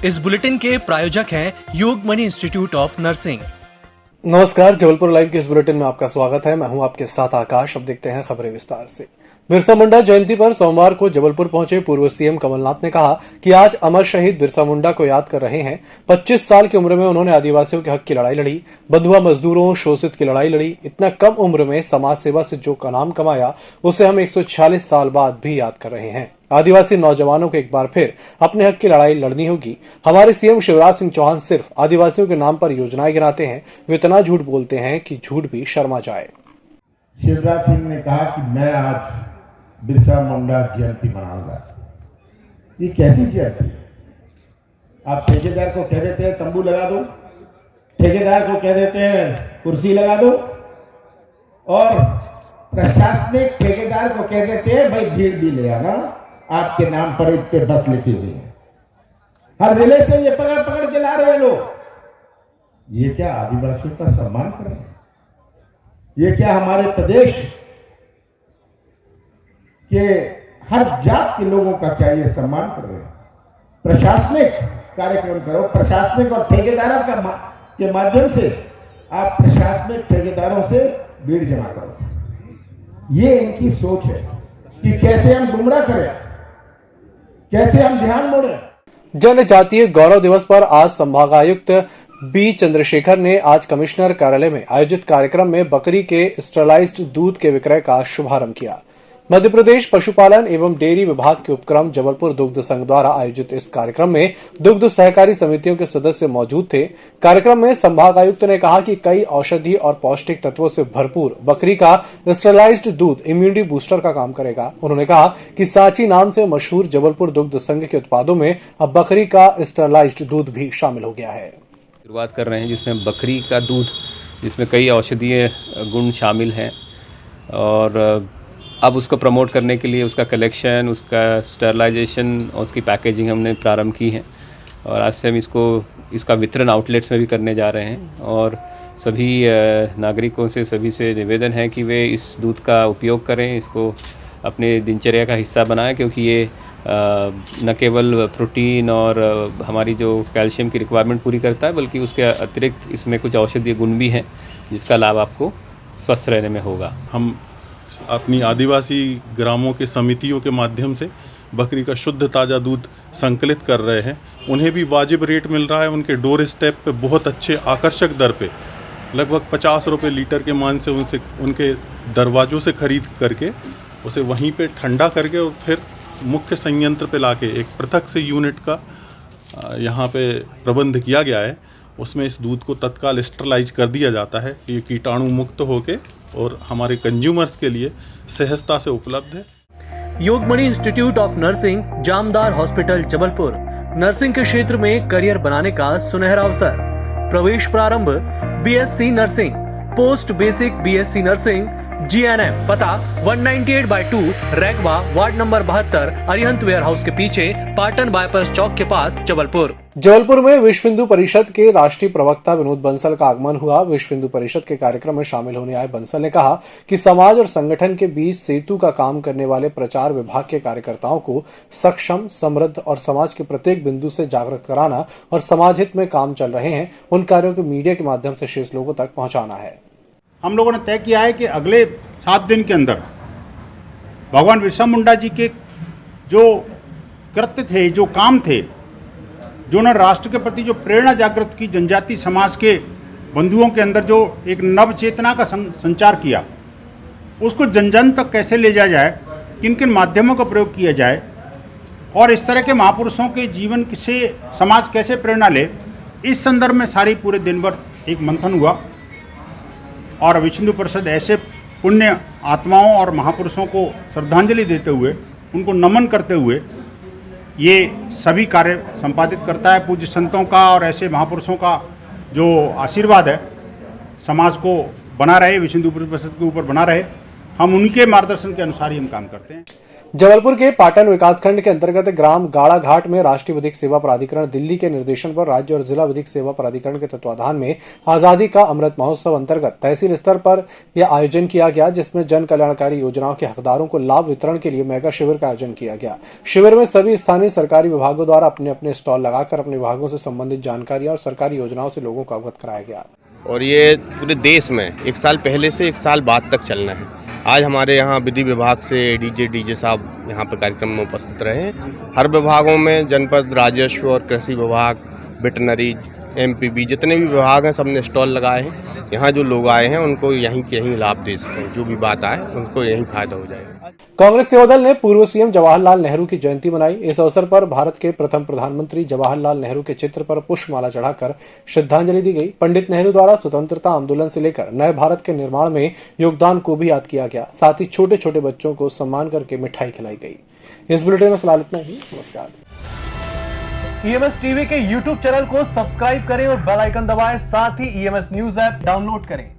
इस बुलेटिन के प्रायोजक हैं योगमणि इंस्टीट्यूट ऑफ नर्सिंग। नमस्कार, जबलपुर लाइव के इस बुलेटिन में आपका स्वागत है। मैं हूं आपके साथ आकाश। अब देखते हैं खबरें विस्तार से। बिरसा मुंडा जयंती पर सोमवार को जबलपुर पहुंचे पूर्व सीएम कमलनाथ ने कहा कि आज अमर शहीद बिरसा मुंडा को याद कर रहे हैं। 25 साल की उम्र में उन्होंने आदिवासियों के हक की लड़ाई लड़ी, बंधुआ मजदूरों शोषित की लड़ाई लड़ी। इतना कम उम्र में समाज सेवा से जो नाम कमाया उसे हम 146 साल बाद भी याद कर रहे हैं। आदिवासी नौजवानों को एक बार फिर अपने हक की लड़ाई लड़नी होगी। हमारे सीएम शिवराज सिंह चौहान सिर्फ आदिवासियों के नाम पर योजनाएं गिनाते हैं। वे इतना झूठ बोलते हैं कि झूठ भी शर्मा जाए। शिवराज सिंह ने कहा कि मैं आज बिरसा मुंडा जयंती मनाऊंगा। ये कैसी जयंती है? आप ठेकेदार को कह देते हैं तंबू लगा दो, ठेकेदार को कह देते हैं कुर्सी लगा दो, और प्रशासनिक ठेकेदार को कह देते हैं भाई भीड़ भी ले आना, आपके नाम पर इतने बस लिखी हुई है। हर जिले से ये पकड़ पकड़ के ला रहे हैं लोग। ये क्या आदिवासियों का सम्मान कर रहे हैं? ये क्या हमारे प्रदेश के हर जात के लोगों का क्या ये सम्मान कर रहे हैं? प्रशासनिक कार्यक्रम करो, प्रशासनिक और ठेकेदारों के माध्यम से आप प्रशासनिक ठेकेदारों से भीड़ जमा करो। ये इनकी सोच है कि कैसे हम गुमराह करें, कैसे हम ध्यान मोड़ें। जनजातीय गौरव दिवस पर आज संभागायुक्त बी चंद्रशेखर ने आज कमिश्नर कार्यालय में आयोजित कार्यक्रम में बकरी के स्टरलाइज्ड दूध के विक्रय का शुभारंभ किया। मध्य प्रदेश पशुपालन एवं डेयरी विभाग के उपक्रम जबलपुर दुग्ध संघ द्वारा आयोजित इस कार्यक्रम में दुग्ध सहकारी समितियों के सदस्य मौजूद थे। कार्यक्रम में संभाग आयुक्त ने कहा कि कई औषधि और पौष्टिक तत्वों से भरपूर बकरी का स्टरलाइज्ड दूध इम्यूनिटी बूस्टर का काम करेगा। उन्होंने कहा कि सांची नाम से मशहूर जबलपुर दुग्ध संघ के उत्पादों में अब बकरी का स्टरलाइज्ड दूध भी शामिल हो गया है। शुरुआत कर रहे हैं जिसमें बकरी का दूध, जिसमें कई औषधीय गुण शामिल हैं, और अब उसको प्रमोट करने के लिए उसका कलेक्शन, उसका स्टरलाइजेशन और उसकी पैकेजिंग हमने प्रारंभ की है। और आज से हम इसका वितरण आउटलेट्स में भी करने जा रहे हैं। और सभी नागरिकों से, सभी से निवेदन है कि वे इस दूध का उपयोग करें, इसको अपने दिनचर्या का हिस्सा बनाएं, क्योंकि ये न केवल प्रोटीन और हमारी जो कैल्शियम की रिक्वायरमेंट पूरी करता है, बल्कि उसके अतिरिक्त इसमें कुछ औषधीय गुण भी हैं जिसका लाभ आपको स्वस्थ रहने में होगा। हम अपनी आदिवासी ग्रामों के समितियों के माध्यम से बकरी का शुद्ध ताज़ा दूध संकलित कर रहे हैं। उन्हें भी वाजिब रेट मिल रहा है। उनके डोर स्टेप पे बहुत अच्छे आकर्षक दर पे लगभग 50 रुपये लीटर के मान से उनके दरवाज़ों से खरीद करके उसे वहीं पे ठंडा करके और फिर मुख्य संयंत्र पे लाके एक पृथक से यूनिट का यहाँ पे प्रबंध किया गया है। उसमें इस दूध को तत्काल स्टरलाइज कर दिया जाता है कि ये कीटाणु मुक्त होके और हमारे कंज्यूमर्स के लिए सहजता से उपलब्ध है। Yogmani institute of nursing, Jamdar hospital Jabalpur. Nursing के क्षेत्र में करियर बनाने का सुनहरा अवसर। प्रवेश प्रारंभ BSc nursing, post basic BSc nursing, GNM. पता 198/2 Raigwa, ward number 72, Arihant warehouse के पीछे, पाटन बाईपास चौक के पास, जबलपुर। जबलपुर में विश्व हिंदू परिषद के राष्ट्रीय प्रवक्ता विनोद बंसल का आगमन हुआ। विश्व हिंदू परिषद के कार्यक्रम में शामिल होने आए बंसल ने कहा कि समाज और संगठन के बीच सेतु का काम करने वाले प्रचार विभाग के कार्यकर्ताओं को सक्षम, समृद्ध और समाज के प्रत्येक बिंदु से जागृत कराना और समाज हित में काम चल रहे हैं उन कार्यों को मीडिया के माध्यम से शेष लोगों तक पहुंचाना है। हम लोगों ने तय किया है कि अगले 7 दिन के अंदर भगवान बिरसा मुंडा जी के जो कृत्य थे, जो काम थे, जो उन्होंने राष्ट्र के प्रति जो प्रेरणा जागृत की, जनजाति समाज के बंधुओं के अंदर जो एक नव चेतना का संचार किया, उसको जन जन तक कैसे ले जाया जाए, किन किन माध्यमों का प्रयोग किया जाए, और इस तरह के महापुरुषों के जीवन से समाज कैसे प्रेरणा ले, इस संदर्भ में सारी पूरे दिन भर एक मंथन हुआ। और विश्व हिंदू परिषद ऐसे पुण्य आत्माओं और महापुरुषों को श्रद्धांजलि देते हुए, उनको नमन करते हुए ये सभी कार्य संपादित करता है। पूज्य संतों का और ऐसे महापुरुषों का जो आशीर्वाद है समाज को बना रहे, विश्व हिंदू परिषद के ऊपर बना रहे, हम उनके मार्गदर्शन के अनुसार ही हम काम करते हैं। जबलपुर के पाटन विकासखंड के अंतर्गत ग्राम गाड़ा घाट में राष्ट्रीय विधिक सेवा प्राधिकरण दिल्ली के निर्देशन पर राज्य और जिला विधिक सेवा प्राधिकरण के तत्वाधान में आजादी का अमृत महोत्सव अंतर्गत तहसील स्तर पर यह आयोजन किया गया, जिसमें जन कल्याणकारी योजनाओं के हकदारों को लाभ वितरण के लिए मेगा शिविर का आयोजन किया गया। शिविर में सभी स्थानीय सरकारी विभागों द्वारा अपने अपने स्टॉल लगाकर अपने विभागों से संबंधित जानकारी और सरकारी योजनाओं से लोगों को अवगत कराया गया। और ये पूरे देश में 1 साल पहले से 1 साल बाद तक चलना है। आज हमारे यहाँ विधि विभाग से डीजे साहब यहाँ पर कार्यक्रम में उपस्थित रहे। हर विभागों में जनपद राजस्व और कृषि विभाग, वेटनरी, एमपीबी जितने भी विभाग हैं सबने स्टॉल लगाए हैं। यहाँ जो लोग आए हैं उनको यहीं के यहीं लाभ दे सकें, जो भी बात आए उनको यहीं फायदा हो जाएगा। कांग्रेस सेवा दल ने पूर्व सीएम जवाहरलाल नेहरू की जयंती मनाई। इस अवसर पर भारत के प्रथम प्रधानमंत्री जवाहरलाल नेहरू के चित्र पर पुष्पमाला चढ़ाकर श्रद्धांजलि दी गई। पंडित नेहरू द्वारा स्वतंत्रता आंदोलन से लेकर नए भारत के निर्माण में योगदान को भी याद किया गया। साथ ही छोटे छोटे बच्चों को सम्मान करके मिठाई खिलाई गई। इस बुलेटिन में फिलहाल इतना ही। नमस्कार। ईएमएस टीवी के यूट्यूब चैनल को सब्सक्राइब करें और बेल आइकन दबाएं। साथ ही ईएमएस न्यूज ऐप डाउनलोड करें।